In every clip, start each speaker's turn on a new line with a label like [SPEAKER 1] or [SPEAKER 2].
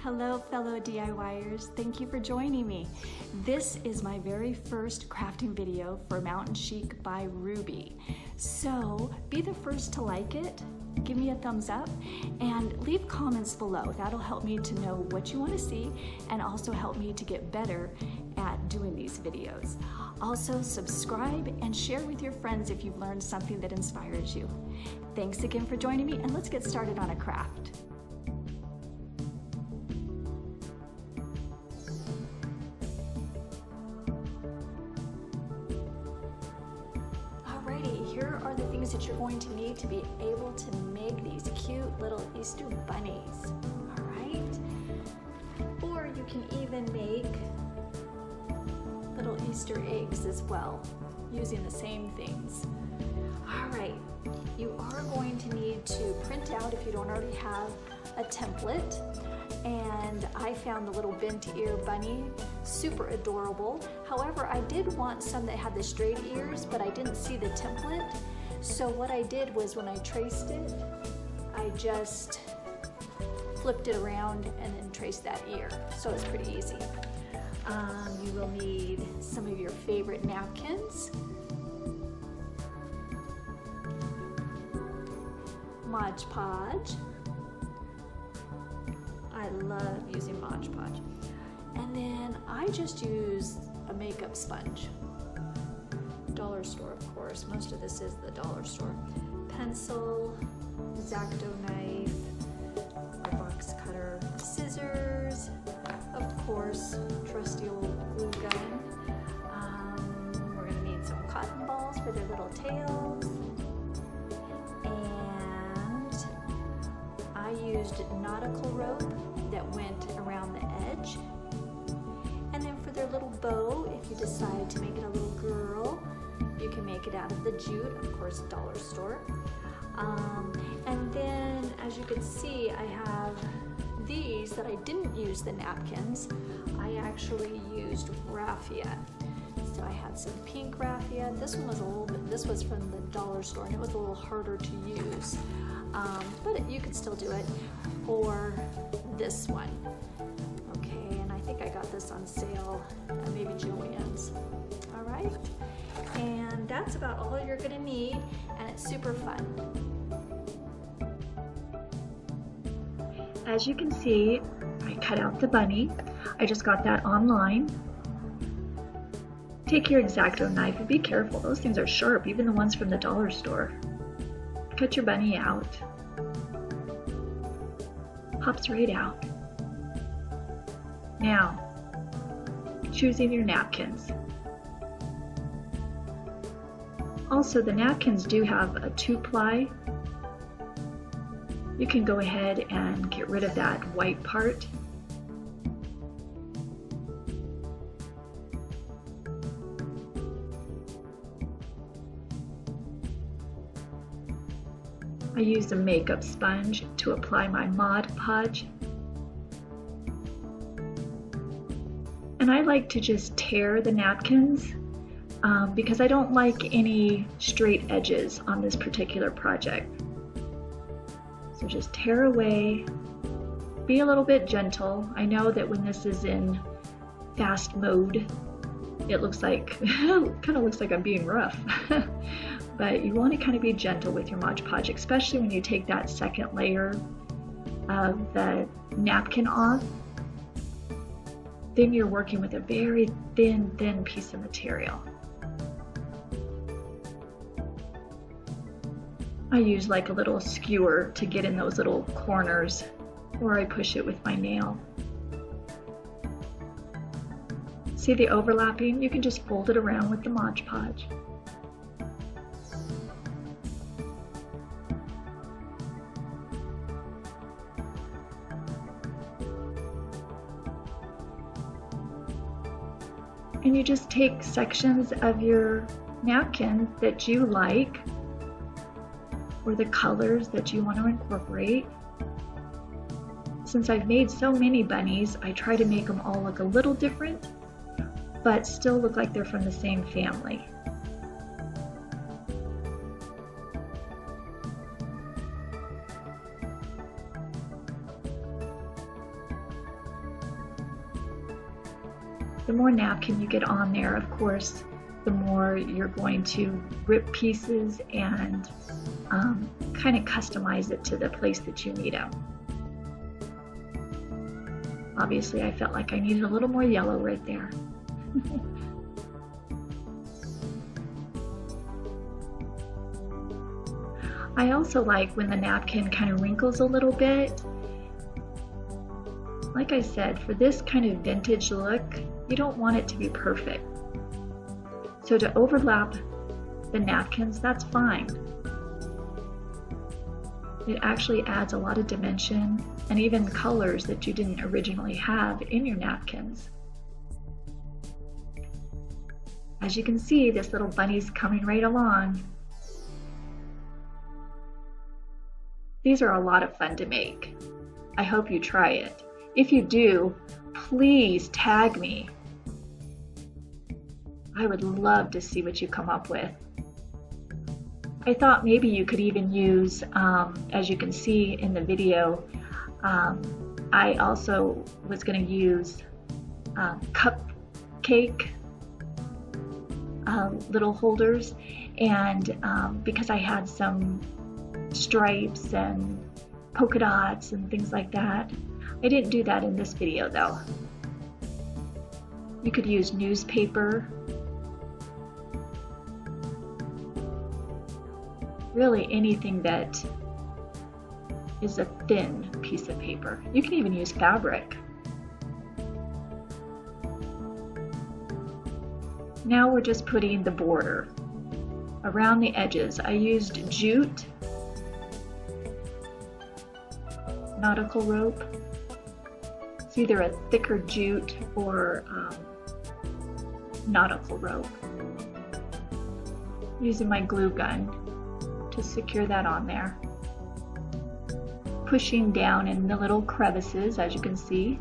[SPEAKER 1] Hello fellow DIYers, thank you for joining me. This is my very first crafting video for Mountainchicbyruby. So be the first to like it, give me a thumbs up, and leave comments below. That'll help me to know what you want to see and also help me to get better at doing these videos. Also subscribe and share with your friends if you've learned something that inspires you. Thanks again for joining me, and let's get started on a craft. Here are the things that you're going to need to be able to make these cute little Easter bunnies, all right? Or you can even make little Easter eggs as well, using the same things. All right, you are going to need to print out, if you don't already have a template, and I found the little bent ear bunny, super adorable. However, I did want some that had the straight ears, but I didn't see the template. So what I did was when I traced it, I just flipped it around and then traced that ear. So it's pretty easy. You will need some of your favorite napkins, Mod Podge. I love using Mod Podge. And then I just use a makeup sponge. Dollar store, of course. Most of this is the dollar store. Pencil, X-Acto knife, a box cutter, scissors, of course, trusty old glue gun. We're gonna need some cotton balls for their little tails. And I used nautical rope that went around the edge. And then for their little bow, if you decide to make it a little girl, you can make it out of the jute, of course, dollar store. And then, as you can see, I have these that I didn't use the napkins. I actually used raffia. So I had some pink raffia. This one was a little bit, this was from the dollar store, and it was a little harder to use. But you could still do it. Or this one. Okay, and I think I got this on sale at maybe Joann's. All right, and that's about all you're gonna need, and it's super fun. As you can see, I cut out the bunny. I just got that online. Take your X-Acto knife and be careful. Those things are sharp, even the ones from the dollar store. Cut your bunny out. Pops right out. Now, choosing your napkins. Also, the napkins do have a 2-ply. You can go ahead and get rid of that white part. I used a makeup sponge to apply my Mod Podge. And I like to just tear the napkins because I don't like any straight edges on this particular project. So just tear away, be a little bit gentle. I know that when this is in fast mode, it looks like, kind of looks like I'm being rough. But you want to kind of be gentle with your Mod Podge, especially when you take that second layer of the napkin off. Then you're working with a very thin piece of material. I use like a little skewer to get in those little corners, or I push it with my nail. See the overlapping? You can just fold it around with the Mod Podge. And you just take sections of your napkin that you like, or the colors that you want to incorporate. Since I've made so many bunnies, I try to make them all look a little different, but still look like they're from the same family.
[SPEAKER 2] The more napkin you get on there, of course, the more you're going to rip pieces and kind of customize it to the place that you need them. Obviously, I felt like I needed a little more yellow right there. I also like when the napkin kind of wrinkles a little bit. Like I said, for this kind of vintage look, you don't want it to be perfect. So to overlap the napkins, that's fine. It actually adds a lot of dimension and even colors that you didn't originally have in your napkins. As you can see, this little bunny's coming right along. These are a lot of fun to make. I hope you try it. If you do, please tag me. I would love to see what you come up with. I thought maybe you could even use, as you can see in the video, I also was going to use cupcake little holders, and because I had some stripes and polka dots and things like that. I didn't do that in this video though. You could use newspaper. Really anything that is a thin piece of paper. You can even use fabric. Now we're just putting the border around the edges. I used jute, nautical rope. It's either a thicker jute or nautical rope. Using my glue gun to secure that on there. Pushing down in the little crevices, as you can see.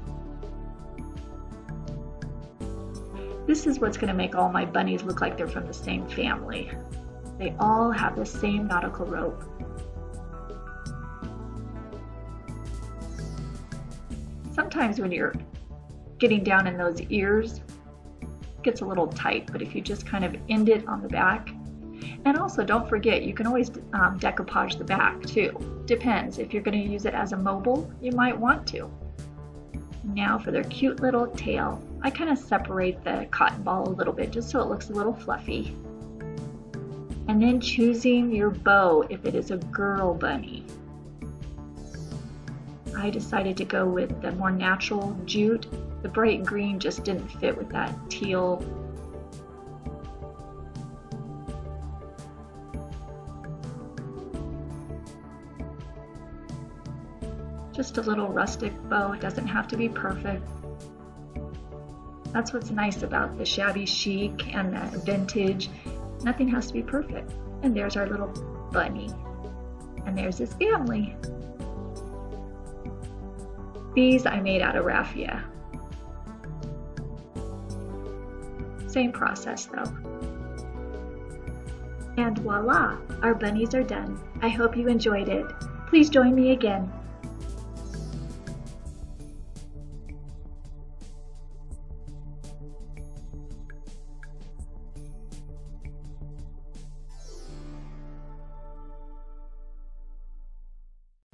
[SPEAKER 2] This is what's going to make all my bunnies look like they're from the same family. They all have the same nautical rope. Sometimes when you're getting down in those ears, it gets a little tight, but if you just kind of end it on the back, and also don't forget, you can always decoupage the back too. Depends, if you're going to use it as a mobile, you might want to. Now for their cute little tail, I kind of separate the cotton ball a little bit just so it looks a little fluffy. And then choosing your bow if it is a girl bunny. I decided to go with the more natural jute. The bright green just didn't fit with that teal. Just a little rustic bow. It doesn't have to be perfect. That's what's nice about the shabby chic and the vintage. Nothing has to be perfect. And there's our little bunny. And there's his family. These I made out of raffia. Same process though. And voila, our bunnies are done. I hope you enjoyed it. Please join me again.